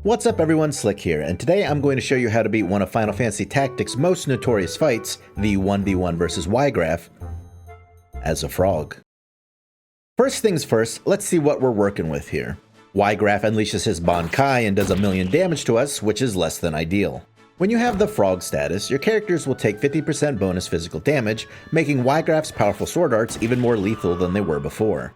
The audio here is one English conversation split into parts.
What's up everyone, Slick here, and today I'm going to show you how to beat one of Final Fantasy Tactics' most notorious fights, the 1v1 versus Wiegraf, as a frog. First things first, let's see what we're working with here. Wiegraf unleashes his Bankai and does 1,000,000 damage to us, which is less than ideal. When you have the frog status, your characters will take 50% bonus physical damage, making Wiegraf's powerful sword arts even more lethal than they were before.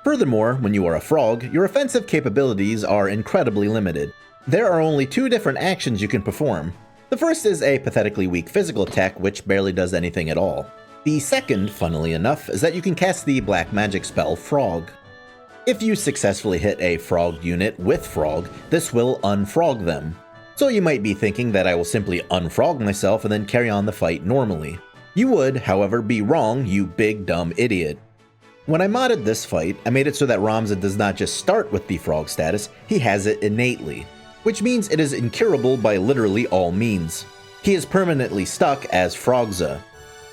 Furthermore, when you are a frog, your offensive capabilities are incredibly limited. There are only two different actions you can perform. The first is a pathetically weak physical attack which barely does anything at all. The second, funnily enough, is that you can cast the black magic spell Frog. If you successfully hit a frog unit with Frog, this will unfrog them. So you might be thinking that I will simply unfrog myself and then carry on the fight normally. You would, however, be wrong, you big dumb idiot. When I modded this fight, I made it so that Ramza does not just start with the frog status, he has it innately, which means it is incurable by literally all means. He is permanently stuck as Frogza.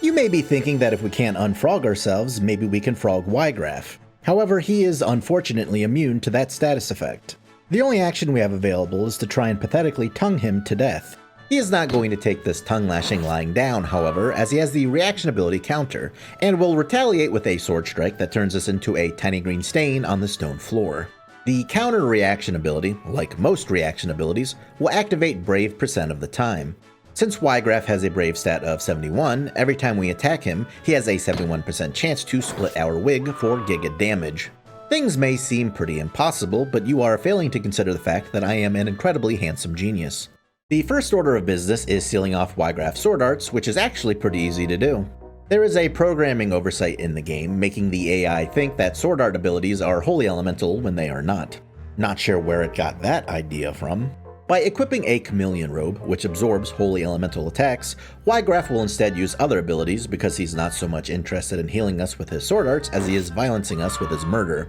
You may be thinking that if we can't unfrog ourselves, maybe we can frog Wiegraf. However, he is unfortunately immune to that status effect. The only action we have available is to try and pathetically tongue him to death. He is not going to take this tongue lashing lying down, however, as he has the reaction ability counter, and will retaliate with a sword strike that turns us into a tiny green stain on the stone floor. The counter reaction ability, like most reaction abilities, will activate Brave % of the time. Since Wiegraf has a Brave stat of 71, every time we attack him, he has a 71% chance to split our wig for giga damage. Things may seem pretty impossible, but you are failing to consider the fact that I am an incredibly handsome genius. The first order of business is sealing off Wiegraf's sword arts, which is actually pretty easy to do. There is a programming oversight in the game, making the AI think that sword art abilities are wholly elemental when they are not. Not sure where it got that idea from. By equipping a chameleon robe, which absorbs wholly elemental attacks, Wiegraf will instead use other abilities because he's not so much interested in healing us with his sword arts as he is violencing us with his murder.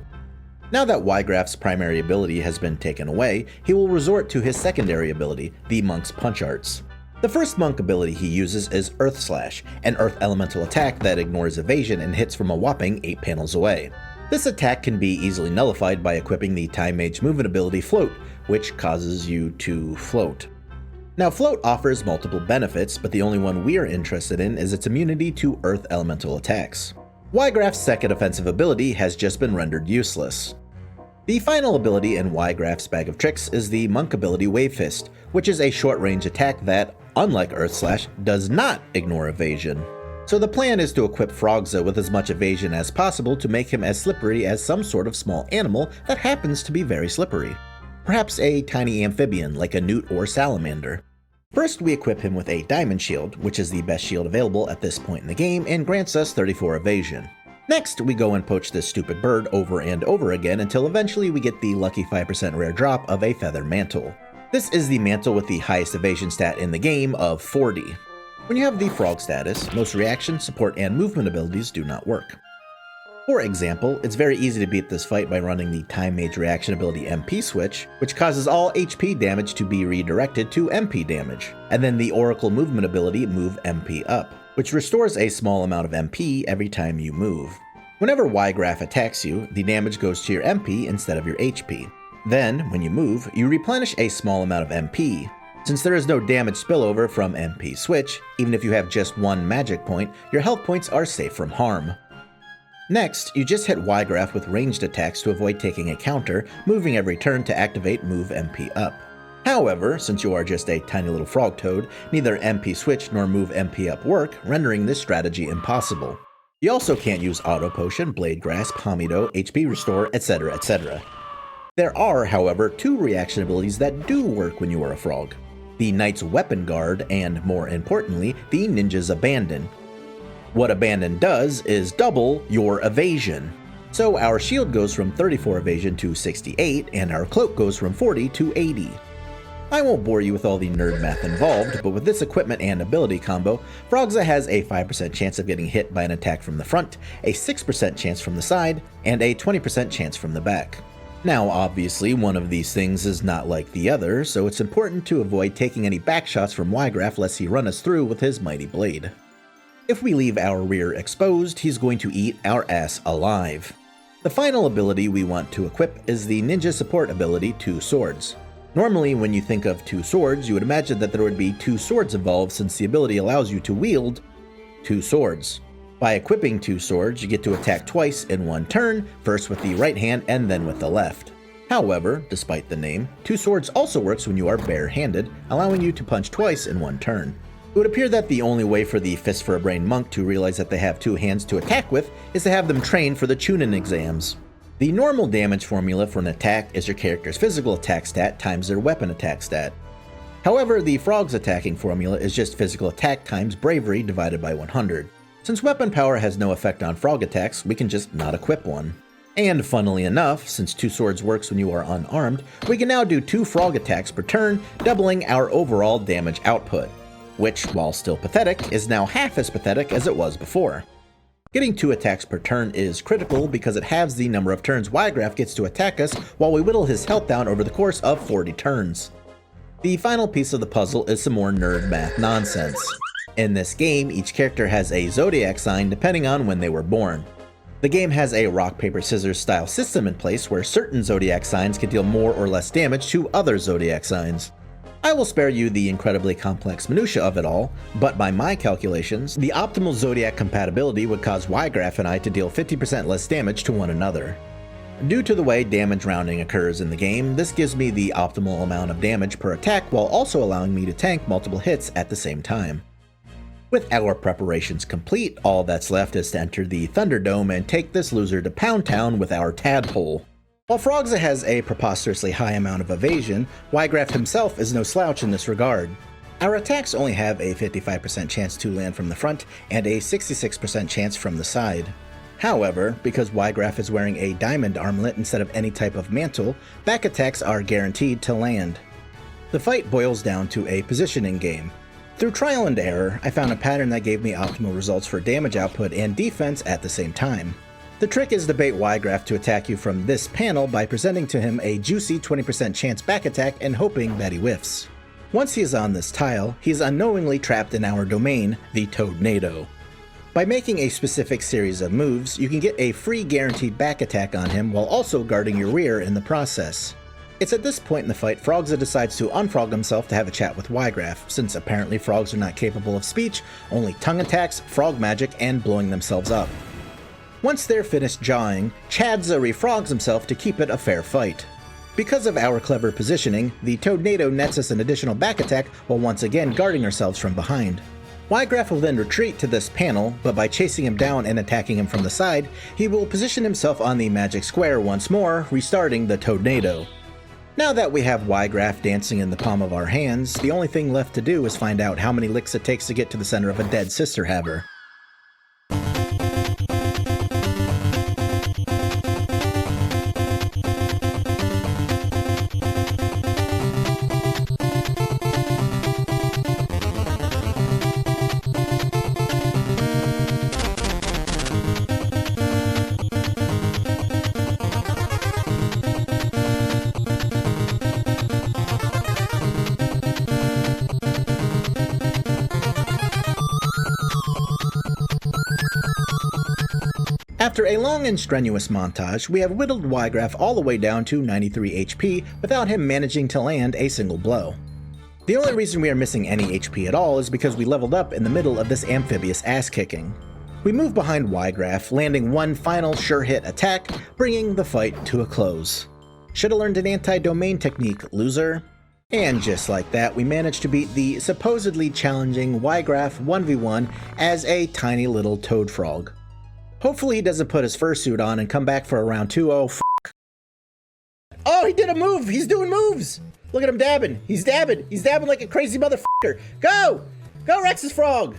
Now that Wiegraf's primary ability has been taken away, he will resort to his secondary ability, the Monk's Punch Arts. The first monk ability he uses is Earth Slash, an earth elemental attack that ignores evasion and hits from a whopping 8 panels away. This attack can be easily nullified by equipping the Time Mage movement ability Float, which causes you to float. Now Float offers multiple benefits, but the only one we're interested in is its immunity to earth elemental attacks. Wiegraf's second offensive ability has just been rendered useless. The final ability in Wiegraf's bag of tricks is the monk ability Wave Fist, which is a short-range attack that, unlike Earth Slash, does not ignore evasion. So the plan is to equip Frogza with as much evasion as possible to make him as slippery as some sort of small animal that happens to be very slippery. Perhaps a tiny amphibian like a newt or salamander. First, we equip him with a Diamond Shield, which is the best shield available at this point in the game and grants us 34 evasion. Next, we go and poach this stupid bird over and over again until eventually we get the lucky 5% rare drop of a Feather Mantle. This is the mantle with the highest evasion stat in the game of 40. When you have the frog status, most reaction, support, and movement abilities do not work. For example, it's very easy to beat this fight by running the Time Mage reaction ability MP switch, which causes all HP damage to be redirected to MP damage, and then the Oracle movement ability Move MP Up, which restores a small amount of MP every time you move. Whenever Wiegraf attacks you, the damage goes to your MP instead of your HP. Then, when you move, you replenish a small amount of MP. Since there is no damage spillover from MP switch, even if you have just one magic point, your health points are safe from harm. Next, you just hit Wiegraf with ranged attacks to avoid taking a counter, moving every turn to activate Move MP Up. However, since you are just a tiny little frog toad, neither MP Switch nor Move MP Up work, rendering this strategy impossible. You also can't use Auto Potion, Blade Grasp, Hamido, HP Restore, etc., etc. There are, however, two reaction abilities that do work when you are a frog. The Knight's Weapon Guard, and more importantly, the Ninja's Abandon. What Abandon does is double your evasion. So our shield goes from 34 evasion to 68, and our cloak goes from 40 to 80. I won't bore you with all the nerd math involved, but with this equipment and ability combo, Frogza has a 5% chance of getting hit by an attack from the front, a 6% chance from the side, and a 20% chance from the back. Now obviously one of these things is not like the other, so it's important to avoid taking any back shots from Wiegraf lest he run us through with his mighty blade. If we leave our rear exposed, he's going to eat our ass alive. The final ability we want to equip is the Ninja Support ability Two Swords. Normally, when you think of two swords, you would imagine that there would be two swords involved since the ability allows you to wield two swords. By equipping two swords, you get to attack twice in one turn, first with the right hand and then with the left. However, despite the name, two swords also works when you are bare-handed, allowing you to punch twice in one turn. It would appear that the only way for the Fist for a Brain monk to realize that they have two hands to attack with is to have them train for the Chunin exams. The normal damage formula for an attack is your character's physical attack stat times their weapon attack stat. However, the Frog's attacking formula is just physical attack times bravery divided by 100. Since weapon power has no effect on frog attacks, we can just not equip one. And funnily enough, since two swords works when you are unarmed, we can now do two frog attacks per turn, doubling our overall damage output, which, while still pathetic, is now half as pathetic as it was before. Getting two attacks per turn is critical because it halves the number of turns Wiegraf gets to attack us while we whittle his health down over the course of 40 turns. The final piece of the puzzle is some more nerd math nonsense. In this game, each character has a zodiac sign depending on when they were born. The game has a rock, paper, scissors style system in place where certain zodiac signs can deal more or less damage to other zodiac signs. I will spare you the incredibly complex minutia of it all, but by my calculations, the optimal zodiac compatibility would cause Wiegraf and I to deal 50% less damage to one another. Due to the way damage rounding occurs in the game, this gives me the optimal amount of damage per attack while also allowing me to tank multiple hits at the same time. With our preparations complete, all that's left is to enter the Thunderdome and take this loser to Pound Town with our Tadpole. While Frogza has a preposterously high amount of evasion, Wiegraf himself is no slouch in this regard. Our attacks only have a 55% chance to land from the front and a 66% chance from the side. However, because Wiegraf is wearing a diamond armlet instead of any type of mantle, back attacks are guaranteed to land. The fight boils down to a positioning game. Through trial and error, I found a pattern that gave me optimal results for damage output and defense at the same time. The trick is to bait Wiegraf to attack you from this panel by presenting to him a juicy 20% chance back attack and hoping that he whiffs. Once he is on this tile, he is unknowingly trapped in our domain, the Toadnado. By making a specific series of moves, you can get a free guaranteed back attack on him while also guarding your rear in the process. It's at this point in the fight Frogza decides to unfrog himself to have a chat with Wiegraf, since apparently frogs are not capable of speech, only tongue attacks, frog magic, and blowing themselves up. Once they're finished jawing, Chadza refrogs himself to keep it a fair fight. Because of our clever positioning, the Toadnado nets us an additional back attack while once again guarding ourselves from behind. Wiegraf will then retreat to this panel, but by chasing him down and attacking him from the side, he will position himself on the magic square once more, restarting the Toadnado. Now that we have Wiegraf dancing in the palm of our hands, the only thing left to do is find out how many licks it takes to get to the center of a dead sister haver. After a long and strenuous montage, we have whittled Wiegraf all the way down to 93 HP without him managing to land a single blow. The only reason we are missing any HP at all is because we leveled up in the middle of this amphibious ass-kicking. We move behind Wiegraf, landing one final sure-hit attack, bringing the fight to a close. Shoulda learned an anti-domain technique, loser. And just like that, we managed to beat the supposedly challenging Wiegraf 1v1 as a tiny little toad frog. Hopefully he doesn't put his fursuit on and come back for a round 2. Oh, f***. Oh, he did a move! He's doing moves! Look at him dabbing! He's dabbing! He's dabbing like a crazy motherfucker! Go! Go, Rex's frog!